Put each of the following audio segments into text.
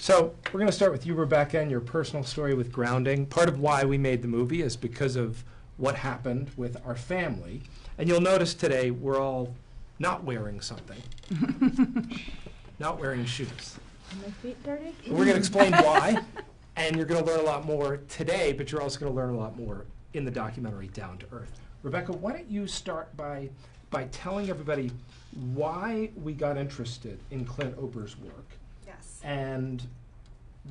So we're going to start with you, Rebecca, and your personal story with grounding. Part of why we made the movie is because of what happened with our family. And you'll notice today we're all not wearing something. Not wearing shoes. Are my feet dirty? We're going to explain why, and you're going to learn a lot more today, but you're also going to learn a lot more in the documentary Down to Earth. Rebecca, why don't you start by telling everybody why we got interested in Clint Ober's work. Yes. And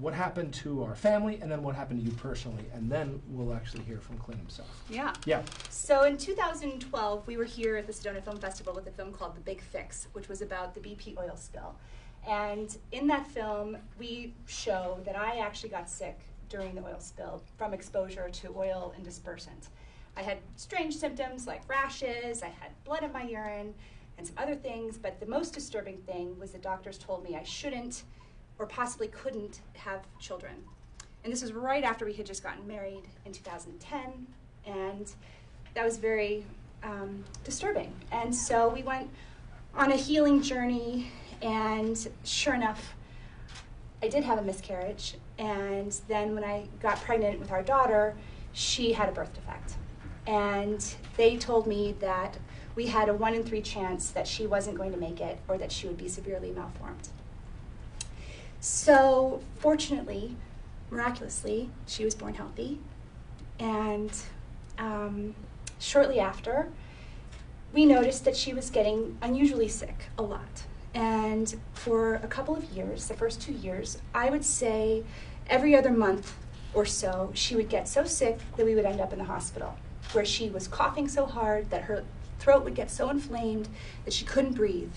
what happened to our family, and then what happened to you personally, and then we'll actually hear from Clint himself. Yeah. Yeah. So in 2012, we were here at the Sedona Film Festival with a film called The Big Fix, which was about the BP oil spill. And in that film, we show that I actually got sick during the oil spill from exposure to oil and dispersant. I had strange symptoms like rashes, I had blood in my urine, and some other things, but the most disturbing thing was the doctors told me I shouldn't or possibly couldn't have children. And this was right after we had just gotten married in 2010, and that was very disturbing. And so we went on a healing journey, and sure enough, I did have a miscarriage, and then when I got pregnant with our daughter, she had a birth defect. And they told me that we had a 1 in 3 chance that she wasn't going to make it or that she would be severely malformed. So fortunately, miraculously, she was born healthy. And shortly after, we noticed that she was getting unusually sick a lot. And for a couple of years, the first 2 years, I would say every other month or so, she would get so sick that we would end up in the hospital, where she was coughing so hard that her throat would get so inflamed that she couldn't breathe.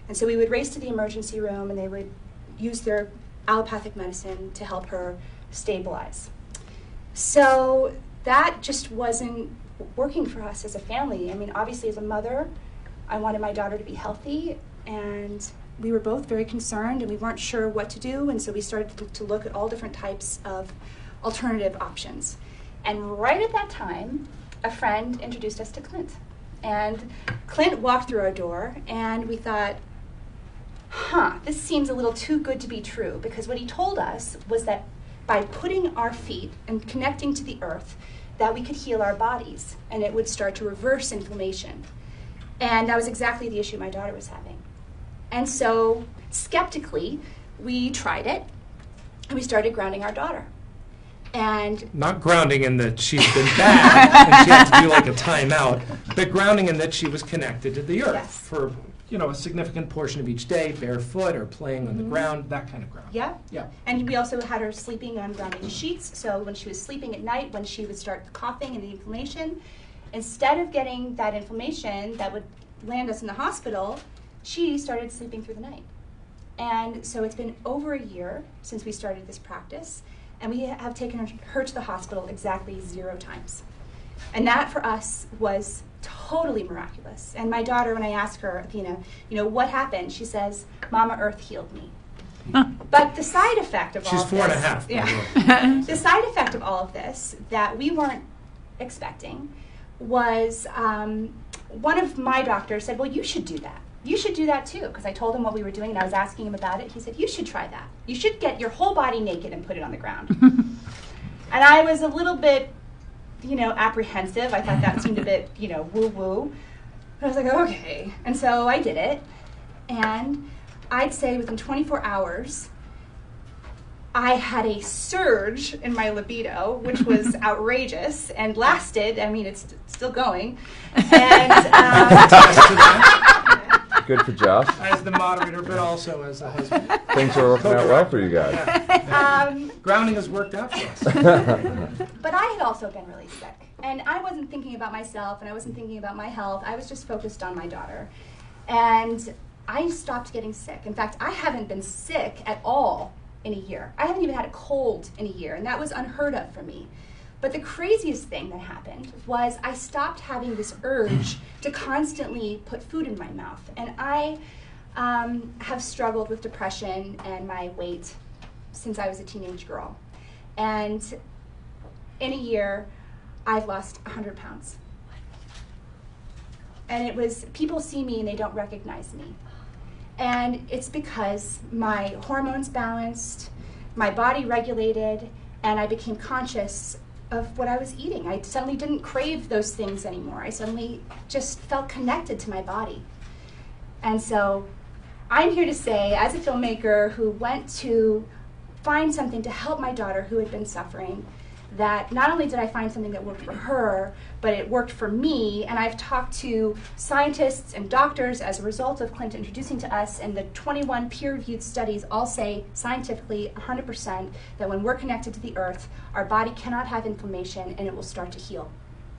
And so we would race to the emergency room, and they would use their allopathic medicine to help her stabilize. So that just wasn't working for us as a family. I mean, obviously as a mother, I wanted my daughter to be healthy, and we were both very concerned, and we weren't sure what to do, and so we started to look at all different types of alternative options. And right at that time, a friend introduced us to Clint. And Clint walked through our door, and we thought, this seems a little too good to be true, because what he told us was that by putting our feet and connecting to the earth, that we could heal our bodies, and it would start to reverse inflammation. And that was exactly the issue my daughter was having. And so, skeptically, we tried it, and we started grounding our daughter. And not grounding in that she's been bad and she had to do like a timeout, but grounding in that she was connected to the earth for, a significant portion of each day, barefoot or playing on the ground, that kind of ground. Yeah. Yeah. And we also had her sleeping on grounding sheets, so when she was sleeping at night, when she would start coughing and the inflammation, instead of getting that inflammation that would land us in the hospital, she started sleeping through the night. And so it's been over a year since we started this practice, and we have taken her to the hospital exactly 0 times. And that for us was totally miraculous. And my daughter, when I ask her, what happened? She says, Mama Earth healed me. But the side effect of all of this... She's 4.5. Yeah. The side effect of all of this that we weren't expecting was one of my doctors said, well, you should do that. You should do that too, because I told him what we were doing and I was asking him about it. He said, you should try that. You should get your whole body naked and put it on the ground. And I was a little bit, apprehensive. I thought that seemed a bit, woo-woo. But I was like, okay. And so I did it. And I'd say within 24 hours, I had a surge in my libido, which was outrageous and lasted. I mean, it's still going. And good for Josh. As the moderator, but also as the husband. Things are working out well for you guys. Grounding has worked out for us. But I had also been really sick. And I wasn't thinking about myself, and I wasn't thinking about my health. I was just focused on my daughter. And I stopped getting sick. In fact, I haven't been sick at all in a year. I haven't even had a cold in a year, and that was unheard of for me. But the craziest thing that happened was I stopped having this urge to constantly put food in my mouth. And I have struggled with depression and my weight since I was a teenage girl. And in a year, I've lost 100 pounds. And it was, people see me and they don't recognize me. And it's because my hormones balanced, my body regulated, and I became conscious of what I was eating. I suddenly didn't crave those things anymore. I suddenly just felt connected to my body. And so I'm here to say, as a filmmaker who went to find something to help my daughter who had been suffering, that not only did I find something that worked for her, but it worked for me. And I've talked to scientists and doctors as a result of Clint introducing to us, and the 21 peer-reviewed studies all say scientifically 100% that when we're connected to the earth, our body cannot have inflammation and it will start to heal.